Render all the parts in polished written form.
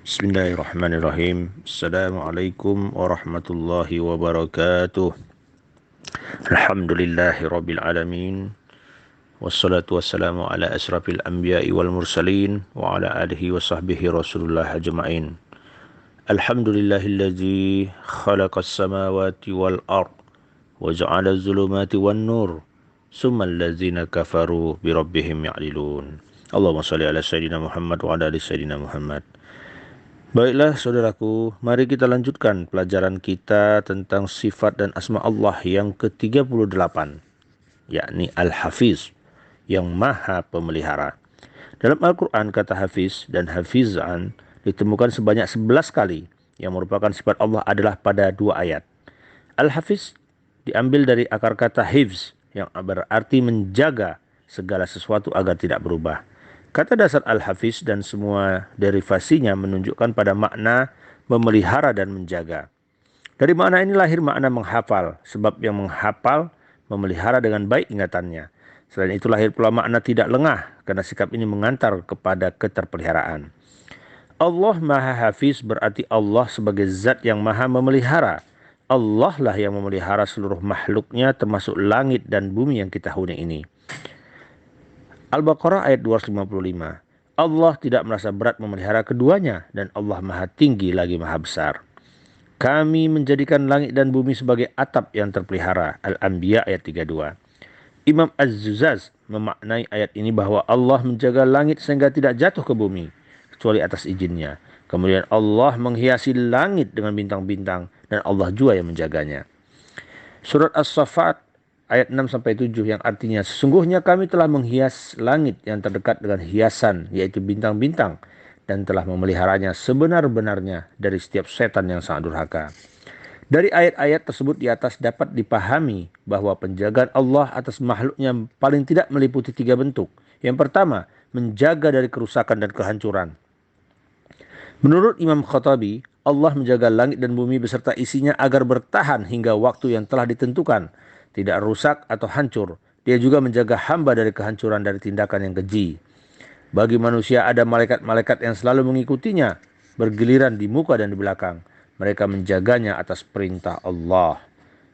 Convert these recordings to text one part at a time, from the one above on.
Bismillahirrahmanirrahim. Assalamualaikum warahmatullahi wabarakatuh. Alhamdulillahirabbil alamin. Wassalatu wassalamu ala asrafil anbiya'i wal mursalin wa ala alihi wa sahbihi Rasulullah ajma'in. Alhamdulillahilladzi khalaqas samawati wal ard wa ja'ala az-zulumati wan nur. Summal ladzina kafaru bi rabbihim ya'dilun. Allahumma shalli ala sayyidina Muhammad wa ala ali sayyidina Muhammad. Baiklah saudaraku, mari kita lanjutkan pelajaran kita tentang sifat dan asma Allah yang ke-38, yakni Al-Hafiz, yang maha pemelihara. Dalam Al-Quran kata Hafiz dan Hafizan ditemukan sebanyak 11 kali, yang merupakan sifat Allah adalah pada 2 ayat. Al-Hafiz diambil dari akar kata hifz, yang berarti menjaga segala sesuatu agar tidak berubah. Kata dasar Al-Hafiz dan semua derivasinya menunjukkan pada makna memelihara dan menjaga. Dari makna ini lahir makna menghafal, sebab yang menghafal memelihara dengan baik ingatannya. Selain itu lahir pula makna tidak lengah, karena sikap ini mengantar kepada keterpeliharaan. Allah Maha Hafiz berarti Allah sebagai zat yang maha memelihara. Allah lah yang memelihara seluruh makhluknya termasuk langit dan bumi yang kita huni ini. Al-Baqarah ayat 255. Allah tidak merasa berat memelihara keduanya dan Allah maha tinggi lagi maha besar. Kami menjadikan langit dan bumi sebagai atap yang terpelihara. Al-Anbiya ayat 32. Imam Az-Zuzaz memaknai ayat ini bahwa Allah menjaga langit sehingga tidak jatuh ke bumi kecuali atas izinnya. Kemudian Allah menghiasi langit dengan bintang-bintang dan Allah juga yang menjaganya. Surat As-Saffat ayat 6-7 yang artinya sesungguhnya kami telah menghias langit yang terdekat dengan hiasan yaitu bintang-bintang dan telah memeliharanya sebenar-benarnya dari setiap setan yang sangat durhaka. Dari ayat-ayat tersebut di atas dapat dipahami bahwa penjagaan Allah atas makhluknya paling tidak meliputi 3 bentuk. Yang pertama, menjaga dari kerusakan dan kehancuran. Menurut Imam Khattabi, Allah menjaga langit dan bumi beserta isinya agar bertahan hingga waktu yang telah ditentukan, tidak rusak atau hancur. Dia juga menjaga hamba dari kehancuran dari tindakan yang keji. Bagi manusia ada malaikat-malaikat yang selalu mengikutinya, bergiliran di muka dan di belakang. Mereka menjaganya atas perintah Allah.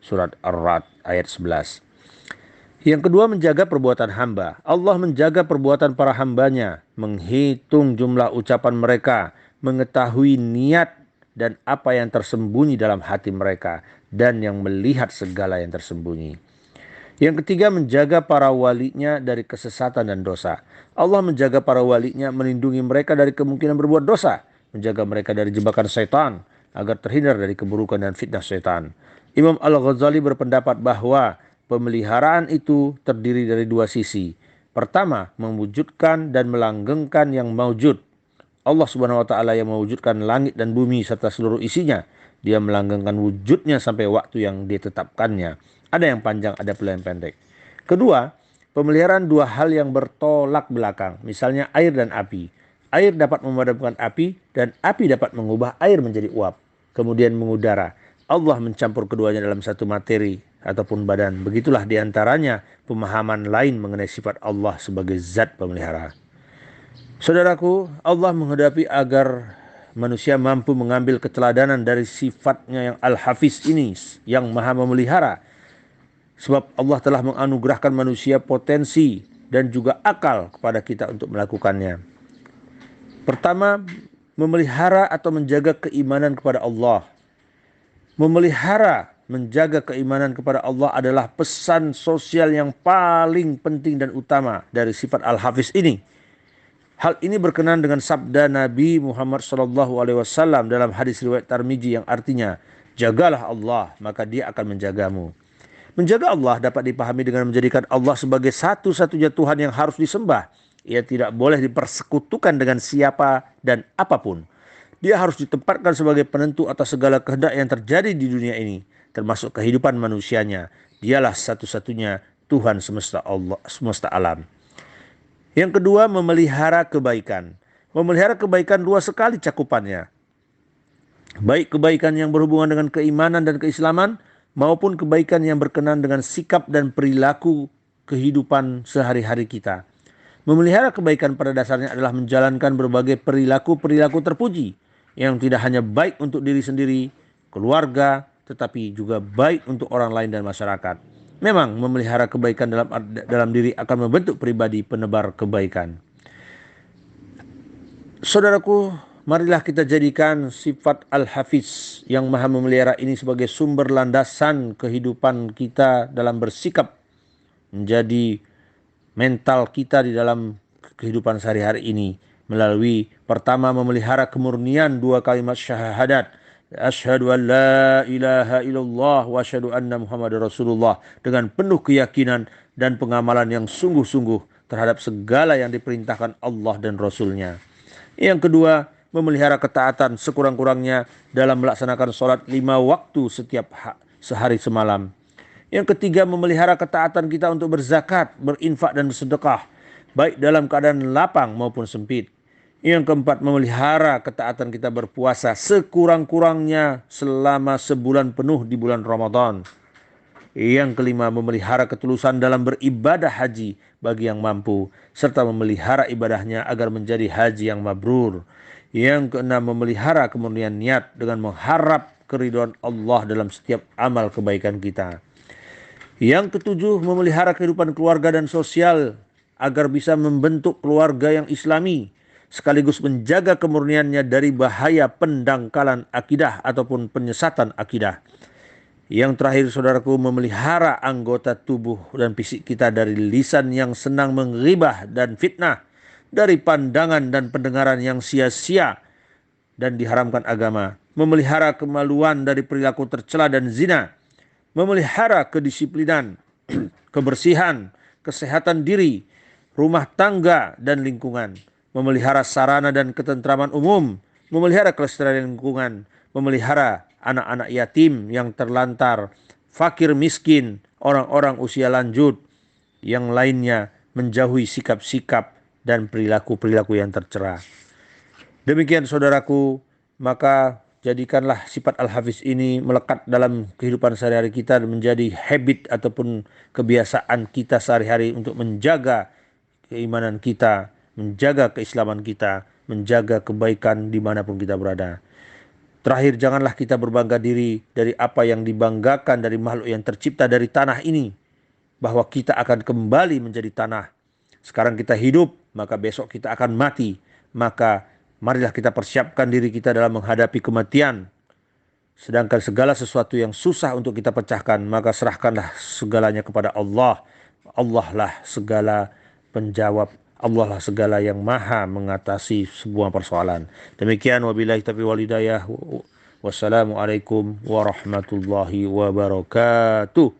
Surat Ar-Ra'd ayat 11. Yang kedua, menjaga perbuatan hamba. Allah menjaga perbuatan para hambanya, menghitung jumlah ucapan mereka, mengetahui niat dan apa yang tersembunyi dalam hati mereka, dan yang melihat segala yang tersembunyi. Yang ketiga, menjaga para walinya dari kesesatan dan dosa. Allah menjaga para walinya, melindungi mereka dari kemungkinan berbuat dosa, menjaga mereka dari jebakan setan, agar terhindar dari keburukan dan fitnah setan. Imam Al-Ghazali berpendapat bahwa pemeliharaan itu terdiri dari 2 sisi. Pertama, mewujudkan dan melanggengkan yang maujud. Allah Subhanahu wa taala yang mewujudkan langit dan bumi serta seluruh isinya. Dia melanggengkan wujudnya sampai waktu yang ditetapkannya. Ada yang panjang, ada pula yang pendek. Kedua, pemeliharaan 2 hal yang bertolak belakang. Misalnya air dan api. Air dapat memadamkan api dan api dapat mengubah air menjadi uap, kemudian mengudara. Allah mencampur keduanya dalam satu materi ataupun badan. Begitulah diantaranya pemahaman lain mengenai sifat Allah sebagai zat pemelihara. Saudaraku, Allah menghendaki agar manusia mampu mengambil keteladanan dari sifatnya yang Al-Hafiz ini, yang maha memelihara. Sebab Allah telah menganugerahkan manusia potensi dan juga akal kepada kita untuk melakukannya. Pertama, memelihara atau menjaga keimanan kepada Allah. Memelihara, menjaga keimanan kepada Allah adalah pesan sosial yang paling penting dan utama dari sifat Al-Hafiz ini. Hal ini berkenan dengan sabda Nabi Muhammad SAW dalam hadis riwayat Tirmidzi yang artinya, jagalah Allah maka dia akan menjagamu. Menjaga Allah dapat dipahami dengan menjadikan Allah sebagai satu-satunya Tuhan yang harus disembah. Ia tidak boleh dipersekutukan dengan siapa dan apapun. Dia harus ditempatkan sebagai penentu atas segala kehendak yang terjadi di dunia ini, termasuk kehidupan manusianya. Dialah satu-satunya Tuhan semesta alam. Yang kedua, memelihara kebaikan. Memelihara kebaikan 2 sekali cakupannya. Baik kebaikan yang berhubungan dengan keimanan dan keislaman, maupun kebaikan yang berkenan dengan sikap dan perilaku kehidupan sehari-hari kita. Memelihara kebaikan pada dasarnya adalah menjalankan berbagai perilaku-perilaku terpuji. yang tidak hanya baik untuk diri sendiri, keluarga, tetapi juga baik untuk orang lain dan masyarakat. Memang memelihara kebaikan dalam diri akan membentuk pribadi penebar kebaikan. Saudaraku, marilah kita jadikan sifat Al-Hafiz yang maha memelihara ini sebagai sumber landasan kehidupan kita dalam bersikap, menjadi mental kita di dalam kehidupan sehari-hari ini. Melalui pertama, memelihara kemurnian dua kalimat syahadat. Asyhadu an la ilaha illallah wa asyhadu anna Muhammadar Rasulullah, dengan penuh keyakinan dan pengamalan yang sungguh-sungguh terhadap segala yang diperintahkan Allah dan Rasulnya. Yang kedua, memelihara ketaatan sekurang-kurangnya dalam melaksanakan sholat 5 waktu setiap sehari semalam. Yang ketiga, memelihara ketaatan kita untuk berzakat, berinfak dan bersedekah, baik dalam keadaan lapang maupun sempit. Yang keempat, memelihara ketaatan kita berpuasa sekurang-kurangnya selama sebulan penuh di bulan Ramadan. Yang kelima, memelihara ketulusan dalam beribadah haji bagi yang mampu, serta memelihara ibadahnya agar menjadi haji yang mabrur. Yang keenam, memelihara kemurnian niat dengan mengharap keridhaan Allah dalam setiap amal kebaikan kita. Yang ketujuh, memelihara kehidupan keluarga dan sosial agar bisa membentuk keluarga yang islami, sekaligus menjaga kemurniannya dari bahaya pendangkalan akidah ataupun penyesatan akidah. Yang terakhir, saudaraku, memelihara anggota tubuh dan fisik kita dari lisan yang senang menggibah dan fitnah, dari pandangan dan pendengaran yang sia-sia dan diharamkan agama, memelihara kemaluan dari perilaku tercela dan zina, memelihara kedisiplinan, kebersihan, kesehatan diri, rumah tangga dan lingkungan, memelihara sarana dan ketentraman umum, memelihara kelestarian lingkungan, memelihara anak-anak yatim yang terlantar, fakir miskin, orang-orang usia lanjut, yang lainnya menjauhi sikap-sikap dan perilaku-perilaku yang tercela. Demikian saudaraku, maka jadikanlah sifat Al-Hafiz ini melekat dalam kehidupan sehari-hari kita dan menjadi habit ataupun kebiasaan kita sehari-hari untuk menjaga keimanan kita, menjaga keislaman kita, menjaga kebaikan dimanapun kita berada. Terakhir, janganlah kita berbangga diri dari apa yang dibanggakan dari makhluk yang tercipta dari tanah ini, bahwa kita akan kembali menjadi tanah. Sekarang kita hidup, maka besok kita akan mati. Maka marilah kita persiapkan diri kita dalam menghadapi kematian. Sedangkan segala sesuatu yang susah untuk kita pecahkan, maka serahkanlah segalanya kepada Allah. Allah lah segala penjawab. Allah lah segala yang maha mengatasi sebuah persoalan. Demikian, wabillahi taufiq wal hidayah. Wassalamualaikum warahmatullahi wabarakatuh.